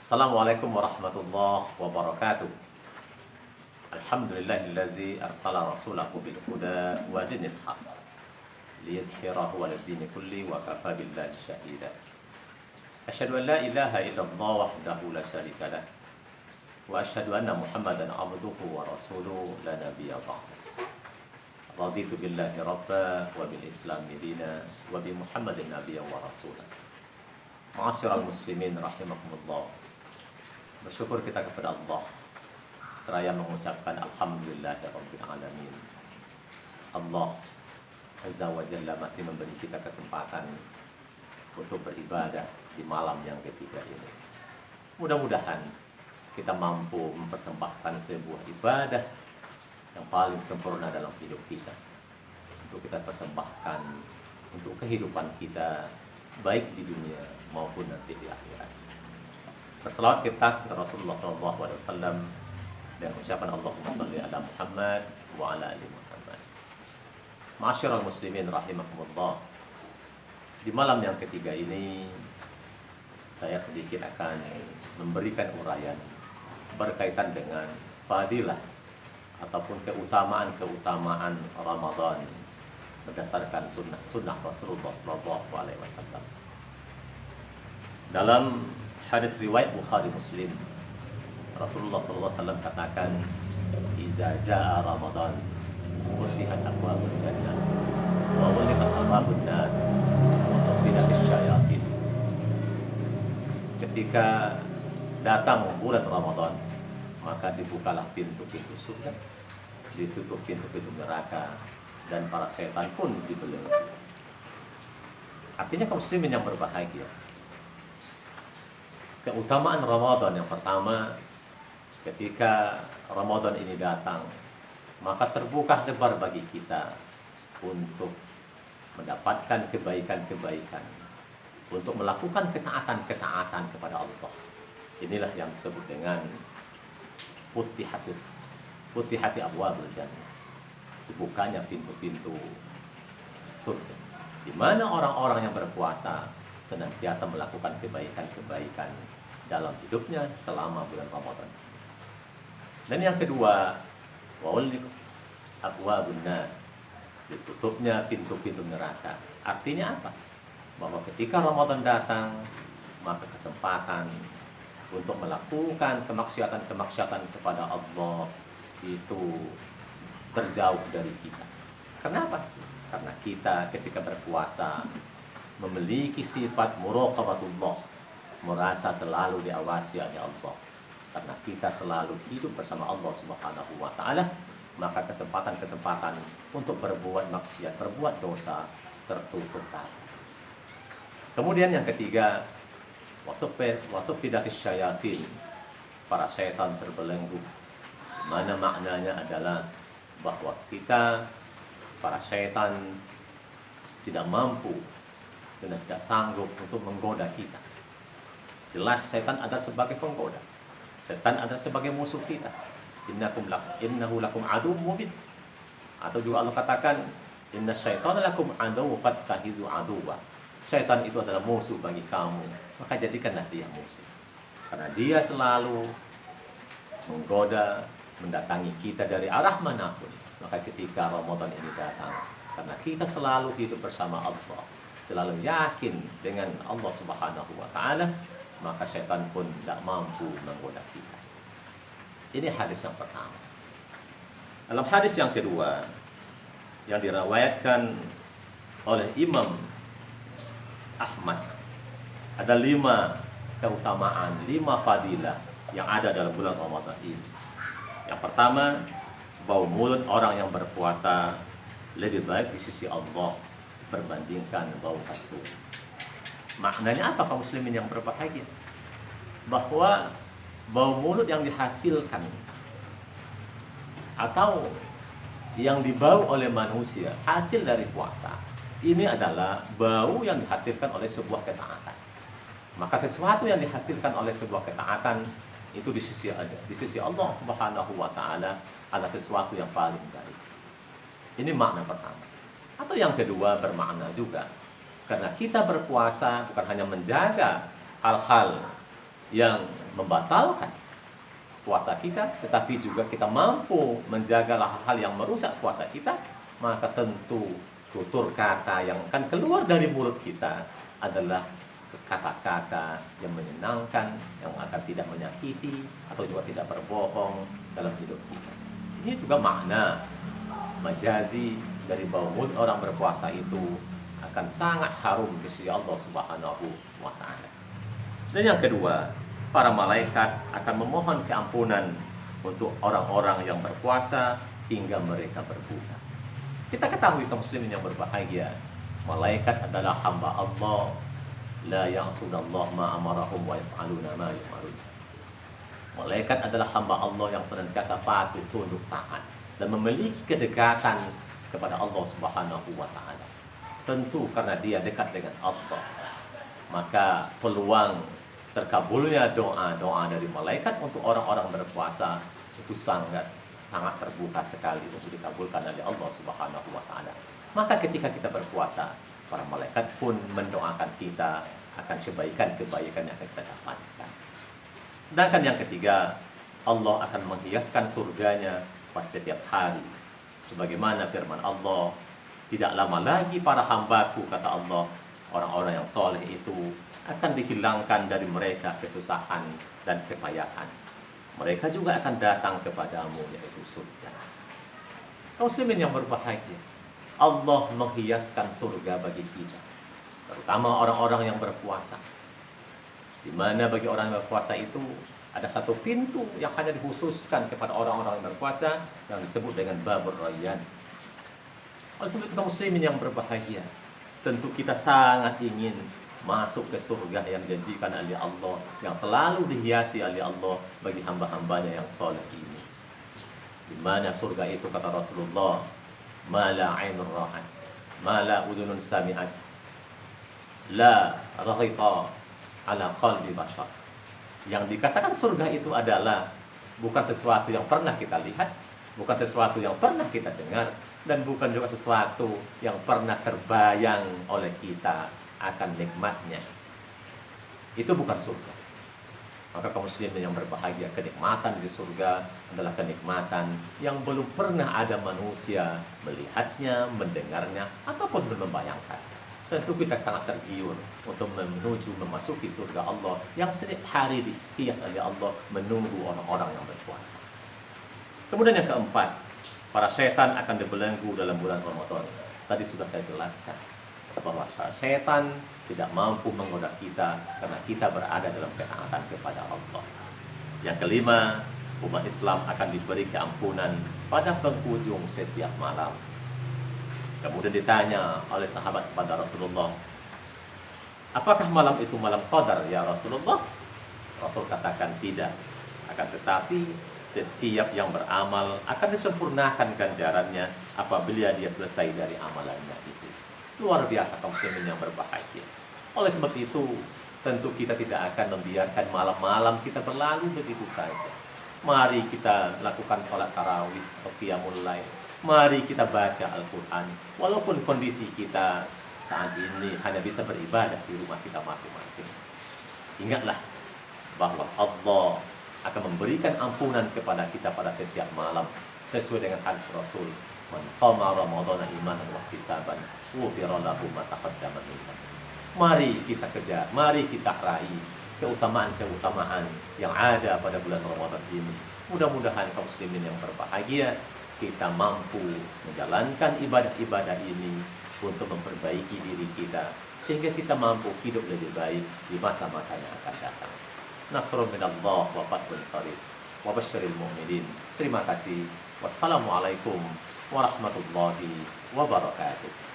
Assalamualaikum warahmatullahi wabarakatuh. Alhamdulillahillazi arsala rasulahu bil huda wa dinil haq liyuzhirahu 'alad dini kulli wa kafa billahi shahida. Asyhadu an la ilaha illallah wahdahu la syarika lah wa asyhadu anna Muhammadan 'abduhu wa rasuluhu la nabiyya ba'dahu. Raditu billahi rabba wa bil islami dina wa bi Muhammadin nabiyyan wa rasulah. Ma'asyiral muslimin rahimakumullah. Bersyukur kita kepada Allah seraya mengucapkan alhamdulillahirabbil alamin. Allah Azza wa Jalla masih memberi kita kesempatan untuk beribadah di malam yang ketiga ini. Mudah-mudahan kita mampu mempersembahkan sebuah ibadah yang paling sempurna dalam hidup kita, untuk kita persembahkan untuk kehidupan kita baik di dunia maupun nanti di akhirat. Berselawat kita kepada Rasulullah SAW dan ucapan Allahumma sholli ala Muhammad wa ala ali Muhammad. Ma'asyiral muslimin rahimakumullah. Di malam yang ketiga ini saya sedikit akan memberikan uraian berkaitan dengan fadilah ataupun keutamaan Ramadan berdasarkan sunnah Rasulullah SAW. Dalam hadis riwayat Bukhari Muslim, Rasulullah SAW katakan, "Iza jaa Ramadan, futihat abwabul jannah, wa ghulqat abwabun nar, wa suffidatis syayatin." Ketika datang bulan Ramadan, maka dibukalah pintu-pintu surga, ditutup pintu-pintu neraka, dan para setan pun dibelenggu. Artinya kaum muslimin yang berbahagia, keutamaan Ramadan yang pertama, ketika Ramadan ini datang, maka terbuka lebar bagi kita untuk mendapatkan kebaikan-kebaikan, untuk melakukan ketaatan-ketaatan kepada Allah. Inilah yang disebut dengan futihati abwabul jannah, dibukanya pintu-pintu surga, di mana orang-orang yang berpuasa senantiasa melakukan kebaikan-kebaikan dalam hidupnya selama bulan Ramadan. Dan yang kedua, wa'ulliq abwabun nar, ditutupnya pintu-pintu neraka. Artinya apa? Bahwa ketika Ramadan datang, maka kesempatan untuk melakukan kemaksiatan-kemaksiatan kepada Allah itu terjauh dari kita. Kenapa? Karena kita ketika berpuasa memiliki sifat muraqabatullah, merasa selalu diawasi oleh Allah. Karena kita selalu hidup bersama Allah Subhanahu wa taala, maka kesempatan-kesempatan untuk berbuat maksiat, berbuat dosa tertutup tadi. Kemudian yang ketiga, wasuffidatis syayatin, para syaitan terbelenggu. Mana maknanya adalah bahwa kita, para syaitan, tidak mampu dan tidak sanggup untuk menggoda kita. Jelas setan ada sebagai penggoda, setan ada sebagai musuh kita. Innahu lakum aduwwun mubin. Atau juga Allah katakan, inna syaitana lakum aduwwun fattahizu aduwwa. Syaitan itu adalah musuh bagi kamu, maka jadikanlah dia musuh. Karena dia selalu menggoda, mendatangi kita dari arah manapun. Maka ketika Ramadan ini datang, karena kita selalu hidup bersama Allah, selalu yakin dengan Allah Subhanahu wa taala, maka syaitan pun tidak mampu menggoda kita. Ini hadis yang pertama. Dalam hadis yang kedua, yang diriwayatkan oleh Imam Ahmad, ada 5 keutamaan, 5 fadilah yang ada dalam bulan Ramadan ini. Yang pertama, bau mulut orang yang berpuasa lebih baik di sisi Allah berbandingkan bau kasturi. Maknanya apa kaum muslimin yang berbahagia? Bahwa bau mulut yang dihasilkan atau yang dibau oleh manusia hasil dari puasa, ini adalah bau yang dihasilkan oleh sebuah ketaatan. Maka sesuatu yang dihasilkan oleh sebuah ketaatan itu di sisi Allah Subhanahu wa taala adalah sesuatu yang paling baik. Ini makna pertama. Atau yang kedua bermakna juga, karena kita berpuasa bukan hanya menjaga hal-hal yang membatalkan puasa kita, tetapi juga kita mampu menjaga hal-hal yang merusak puasa kita, maka tentu tutur kata yang akan keluar dari mulut kita adalah kata-kata yang menyenangkan, yang akan tidak menyakiti atau juga tidak berbohong dalam hidup kita. Ini juga makna majazi dari bahwa mulut orang berpuasa itu akan sangat harum di sisi Allah Subhanahu wa taala. Dan yang kedua, para malaikat akan memohon keampunan untuk orang-orang yang berpuasa hingga mereka berbuka. Kita ketahui kaum muslimin yang berbahagia, malaikat adalah hamba Allah, la ya'sunallaha ma amarahum wa yaf'aluna ma yu'marun. Malaikat adalah hamba Allah yang senantiasa patuh tunduk taat dan memiliki kedekatan kepada Allah Subhanahu wa taala. Tentu karena dia dekat dengan Allah, maka peluang terkabulnya doa-doa dari malaikat untuk orang-orang berpuasa itu sangat terbuka sekali untuk dikabulkan oleh Allah Subhanahu wa taala. Maka ketika kita berpuasa, para malaikat pun mendoakan kita akan kebaikan-kebaikan yang akan kita dapatkan. Sedangkan yang ketiga, Allah akan menghiaskan surganya pada setiap hari. Sebagaimana firman Allah, tidak lama lagi para hambaku, kata Allah, orang-orang yang soleh itu akan dihilangkan dari mereka kesusahan dan kepayahan. Mereka juga akan datang kepadamu, yaitu surga. Kaum muslimin yang berbahagia, Allah menghiaskan surga bagi kita, terutama orang-orang yang berpuasa. Di mana bagi orang yang berpuasa itu ada satu pintu yang hanya dikhususkan kepada orang-orang yang berpuasa yang disebut dengan Babur Rayyan. Oleh sebab itu kaum muslimin yang berbahagia, tentu kita sangat ingin masuk ke surga yang dijanjikan oleh Allah, yang selalu dihiasi oleh Allah bagi hamba-hambanya yang soleh ini. Di mana surga itu, kata Rasulullah, ma la 'ainun ra'at, ma la udhunun sami'at, la raghita ala qalbi bashar. Yang dikatakan surga itu adalah bukan sesuatu yang pernah kita lihat, bukan sesuatu yang pernah kita dengar, dan bukan juga sesuatu yang pernah terbayang oleh kita akan nikmatnya. Itu bukan surga. Maka kaum muslimin yang berbahagia, kenikmatan di surga adalah kenikmatan yang belum pernah ada manusia melihatnya, mendengarnya, ataupun membayangkan. Tentu kita sangat tergiur untuk menuju memasuki surga Allah yang setiap hari dihias oleh Allah menunggu orang-orang yang berpuasa. Kemudian yang keempat, para setan akan dibelenggu dalam bulan Ramadan. Tadi sudah saya jelaskan bahwa setan tidak mampu menggoda kita karena kita berada dalam ketaatan kepada Allah. Yang kelima, umat Islam akan diberi keampunan pada penghujung setiap malam. Kemudian ditanya oleh sahabat kepada Rasulullah, apakah malam itu malam qadar ya Rasulullah? Rasul katakan tidak. Akan tetapi setiap yang beramal akan disempurnakan ganjarannya apabila dia selesai dari amalannya itu. Luar biasa kaum muslimin yang berbahagia. Oleh sebab itu, tentu kita tidak akan membiarkan malam-malam kita berlalu begitu saja. Mari kita lakukan sholat tarawih atau qiyamul lail. Mari kita baca Al-Quran. Walaupun kondisi kita saat ini hanya bisa beribadah di rumah kita masing-masing. Ingatlah bahwa Allah akan memberikan ampunan kepada kita pada setiap malam sesuai dengan hadis Rasul, man qama ramadhana imanan wa ihtisaban ghufira lahu ma taqaddama min dhanbi. Mari kita kejar, mari kita raih keutamaan-keutamaan yang ada pada bulan Ramadan ini. Mudah-mudahan kaum muslimin yang berbahagia, kita mampu menjalankan ibadah-ibadah ini untuk memperbaiki diri kita sehingga kita mampu hidup lebih baik di masa-masa yang akan datang. Nasrun minallah wa fathun qarib wa basyiril mu'minin. Terima kasih. Wassalamualaikum warahmatullahi wabarakatuh.